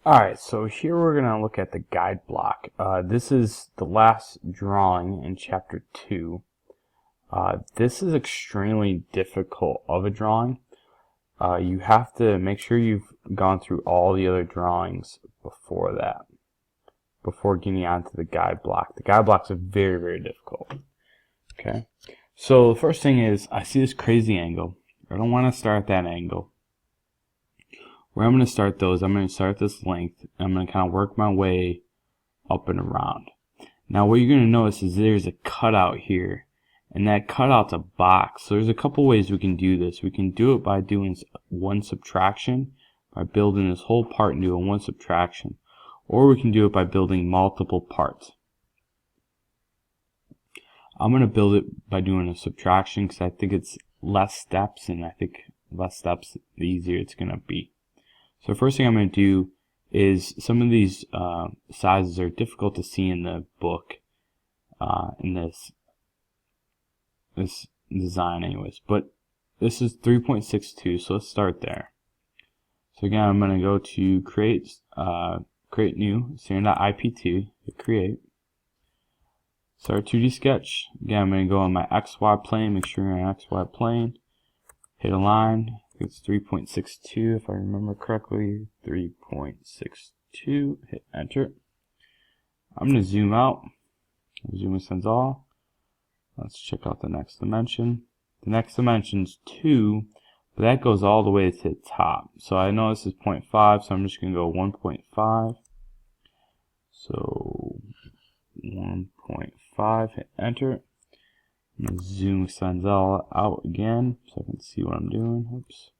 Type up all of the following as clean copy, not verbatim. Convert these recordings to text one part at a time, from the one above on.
Alright, so here we're going to look at the guide block. This is the last drawing in chapter 2. This is extremely difficult of a drawing. You have to make sure you've gone through all the other drawings before that, before getting onto the guide block. The guide blocks are very, very difficult. Okay, so the first thing is, I see this crazy angle. I don't want to start at that angle. Where I'm going to start those, I'm going to start this length, and I'm going to kind of work my way up and around. Now what you're going to notice is there's a cutout here, and that cutout's a box. So there's a couple ways we can do this. We can do it by doing one subtraction, by building this whole part into a one subtraction, or we can do it by building multiple parts. I'm going to build it by doing a subtraction because I think it's less steps, and I think less steps the easier it's going to be. So the first thing I'm going to do is, some of these sizes are difficult to see in the book, in this design anyways, but this is 3.62, so let's start there. So again, I'm going to go to create new, Saran.ipt2, hit create, start 2D sketch. Again, I'm going to go on my XY plane, make sure you're on XY plane, hit align. It's 3.62 if I remember correctly, 3.62, hit enter. I'm going to zoom out, zoom and sends all. Let's check out the next dimension. The next dimension's 2, but that goes all the way to the top. So I know this is 0.5, so I'm just going to go 1.5. So 1.5, hit enter. I'm going to zoom sends all out again so I can see what I'm doing. Oops.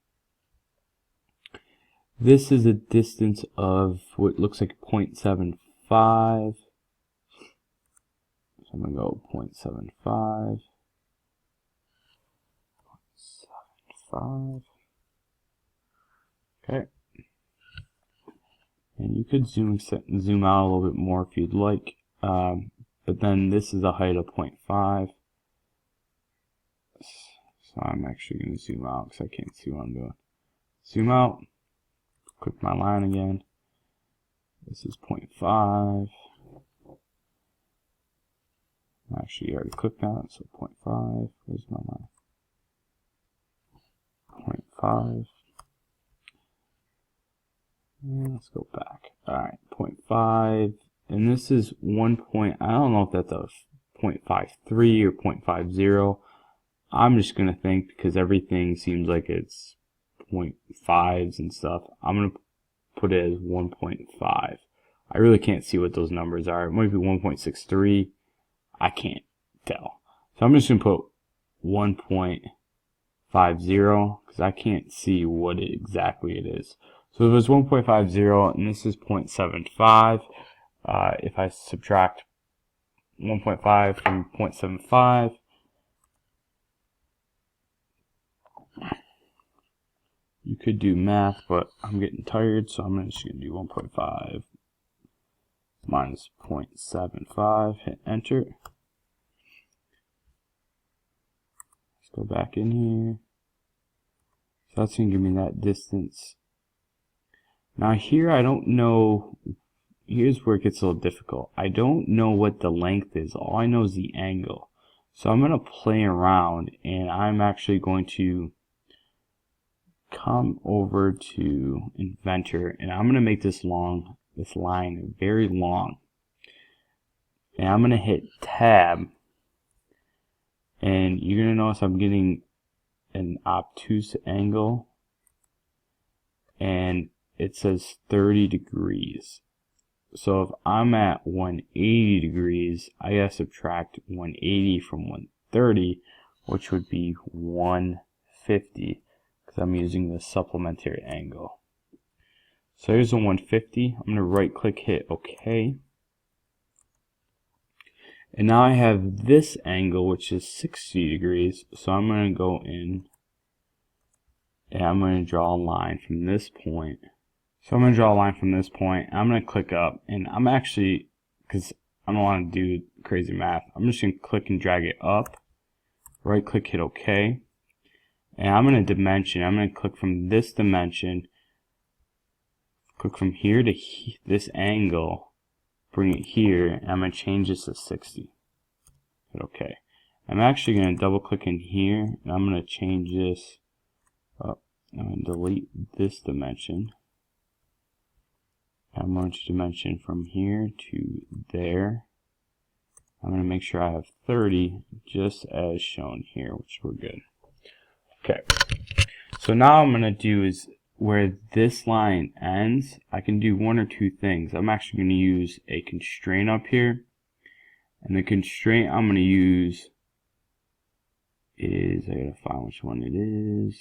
This is a distance of what looks like 0.75. So I'm going to go 0.75. 0.75. Okay. And you could zoom out a little bit more if you'd like. But then this is a height of 0.5. So I'm actually going to zoom out because I can't see what I'm doing. Zoom out. Click my line again. This is 0.5. Actually, I already clicked that, so 0.5. Where's my line? 0.5. And let's go back. Alright, 0.5. And this is 1 point. I don't know if that's a 0.53 or 0.50. I'm just going to think, because everything seems like it's 0.5s and stuff, I'm going to put it as 1.5. I really can't see what those numbers are. It might be 1.63. I can't tell. So I'm just going to put 1.50 because I can't see what exactly it is. So it was 1.50 and this is 0.75. If I subtract 1.5 from 0.75, you could do math, but I'm getting tired, so I'm just going to do 1.5 minus 0.75, hit enter. Let's go back in here. So that's going to give me that distance. Now here I don't know, here's where it gets a little difficult. I don't know what the length is, all I know is the angle. So I'm going to play around, and I'm actually going to come over to Inventor, and I'm going to make this line very long, and I'm going to hit tab, and you're going to notice I'm getting an obtuse angle, and it says 30 degrees. So if I'm at 180 degrees, I gotta subtract 180 from 130, which would be 150. Because I'm using the supplementary angle. So here's a 150. I'm going to right click, hit OK. And now I have this angle, which is 60 degrees. So I'm going to go in and I'm going to draw a line from this point. So I'm going to draw a line from this point. I'm going to click up, and I'm actually, because I don't want to do crazy math, I'm just going to click and drag it up. Right click, hit OK. And I'm going to dimension. I'm going to click from this dimension, click from here to this angle, bring it here, and I'm going to change this to 60. Hit OK. I'm actually going to double click in here, and I'm going to change this up. I'm going to delete this dimension. I'm going to dimension from here to there. I'm going to make sure I have 30 just as shown here, which we're good. Okay. So now I'm going to do is where this line ends, I can do one or two things. I'm actually going to use a constraint up here. And the constraint I'm going to use is, I gotta find which one it is.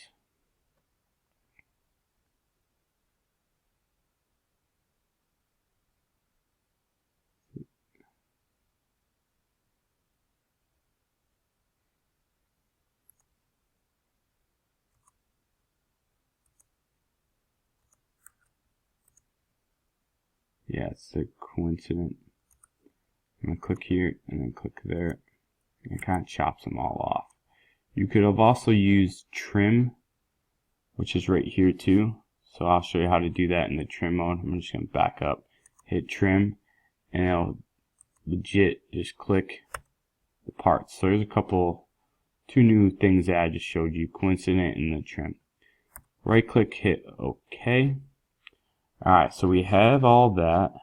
Yeah, it's a coincident. I'm going to click here and then click there. And it kind of chops them all off. You could have also used trim, which is right here too. So I'll show you how to do that in the trim mode. I'm just going to back up, hit trim, and it'll legit just click the parts. So there's two new things that I just showed you, coincident and the trim. Right click, hit OK. Alright, so we have all that.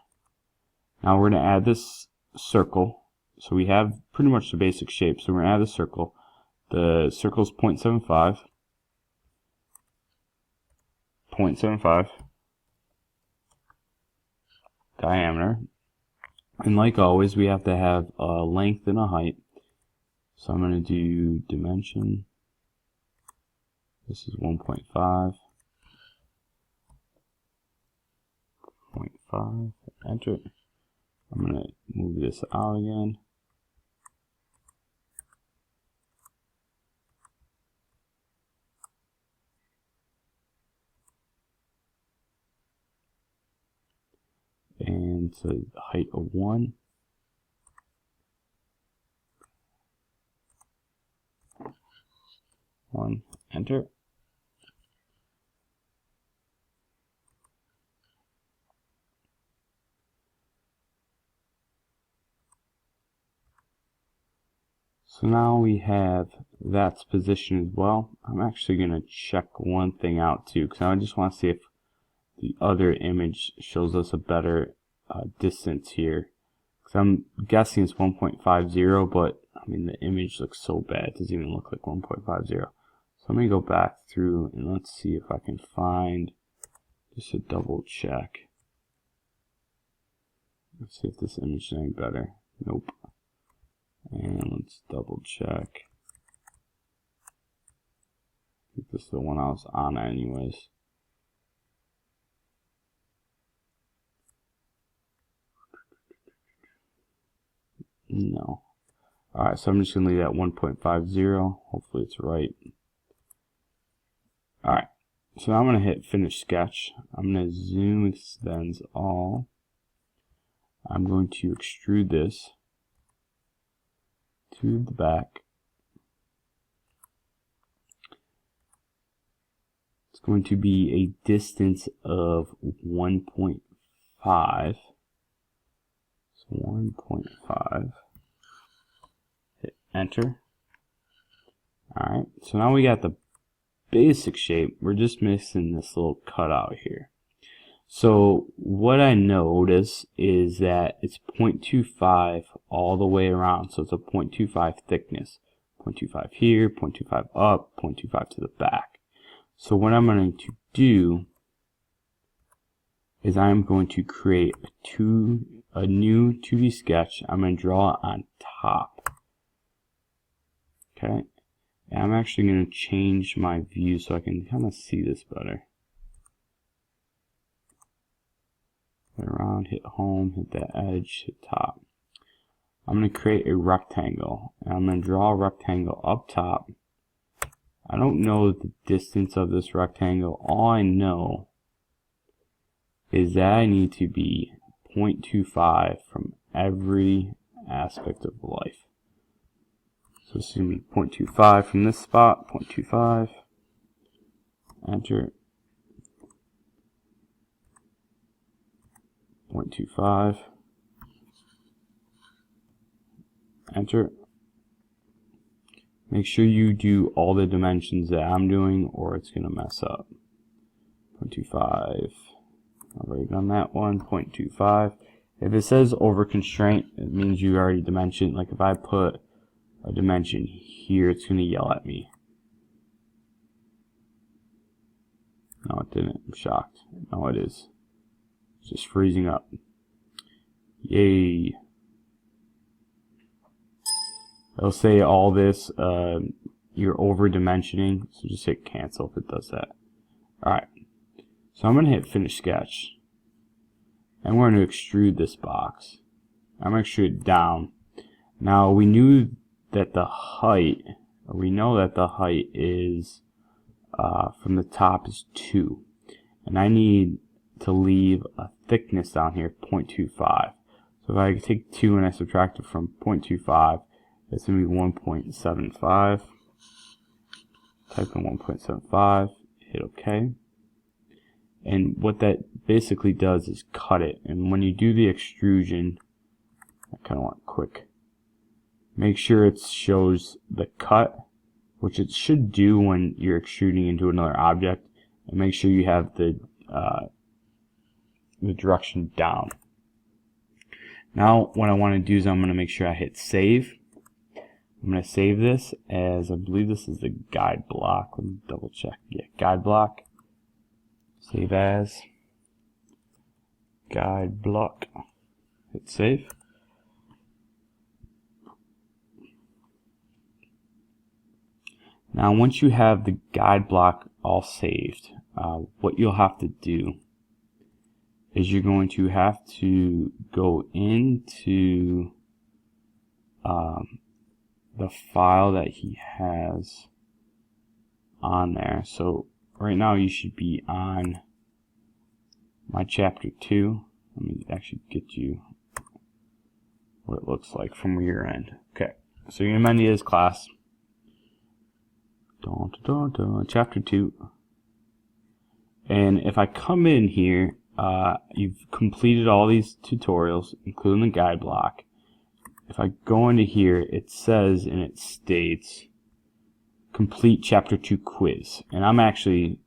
Now we're going to add this circle. So we have pretty much the basic shape. So we're going to add the circle. The circle is 0.75. 0.75 diameter. And like always, we have to have a length and a height. So I'm going to do dimension. This is 1.5. 0.5. Enter. I'm going to move this out again. And so the height of 1. Enter. So now we have that's positioned as well. I'm actually going to check one thing out too, because I just want to see if the other image shows us a better distance here. Because I'm guessing it's 1.50, but I mean the image looks so bad, it doesn't even look like 1.50. So let me go back through and let's see if I can find just a double check. Let's see if this image is any better. Nope. And let's double check. I think this is the one I was on anyways. No. Alright, so I'm just going to leave that 1.50. Hopefully it's right. Alright, so now I'm going to hit finish sketch. I'm going to zoom extends all. I'm going to extrude this to the back. It's going to be a distance of 1.5. So 1.5. Hit enter. Alright, so now we got the basic shape. We're just missing this little cutout here. So what I notice is that it's 0.25 all the way around. So it's a 0.25 thickness. 0.25 here, 0.25 up, 0.25 to the back. So what I'm going to do is I'm going to create a new 2D sketch. I'm going to draw it on top. Okay. And I'm actually going to change my view so I can kind of see this better. Around, hit home, hit that edge, hit top. I'm going to create a rectangle, and I'm going to draw a rectangle up top. I don't know the distance of this rectangle. All I know is that I need to be 0.25 from every aspect of life. So this is going to be 0.25 from this spot, 0.25, enter. 0.25. Enter. Make sure you do all the dimensions that I'm doing or it's going to mess up. 0.25. I've already done that one. 0.25. If it says over constraint, it means you already dimensioned. Like if I put a dimension here, it's going to yell at me. No, it didn't. I'm shocked. No, it is. It's just freezing up. Yay. It'll say all this, you're over dimensioning, so just hit cancel if it does that. Alright, so I'm going to hit finish sketch. And we're going to extrude this box. I'm going to extrude it down. Now we knew that the height, or we know that the height is, from the top is 2. And I need to leave a thickness down here, 0.25. So if I take 2 and I subtract it from 0.25, it's going to be 1.75. Type in 1.75, hit OK. And what that basically does is cut it. And when you do the extrusion, I kind of want quick. Make sure it shows the cut, which it should do when you're extruding into another object. And make sure you have the direction down. Now what I want to do is I'm going to make sure I hit save. I'm going to save this as, I believe this is the guide block. Let me double check. Yeah, guide block. Save as. Guide block. Hit save. Now once you have the guide block all saved, what you'll have to do is you're going to have to go into the file that he has on there. So right now you should be on my chapter 2. Let me actually get you what it looks like from your end. Okay, so you're in my Medias class. Chapter 2. And if I come in here, you've completed all these tutorials, including the guide block. If I go into here, it says and it states complete chapter 2 quiz. And I'm actually,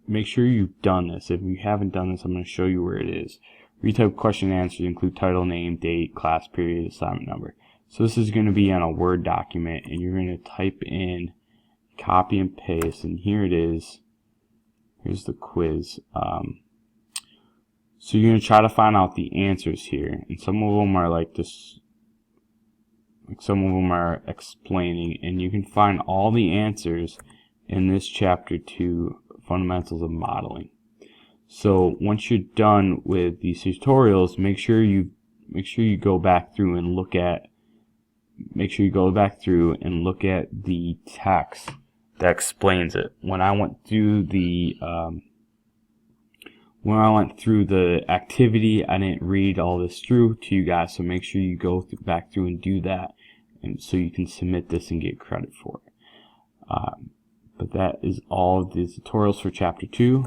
make sure you've done this. If you haven't done this, I'm going to show you where it is. Retype question and answers include title, name, date, class period, assignment number. So this is going to be on a Word document, and you're going to type in, copy and paste, and here it is. Here's the quiz. So you're going to try to find out the answers here, and some of them are like this, like some of them are explaining, and you can find all the answers in this chapter 2, Fundamentals of Modeling. So once you're done with these tutorials, make sure you go back through and look at the text that explains it. When I went through the activity, I didn't read all this through to you guys, so make sure you go back through and do that, and so you can submit this and get credit for it. But that is all of the tutorials for chapter 2.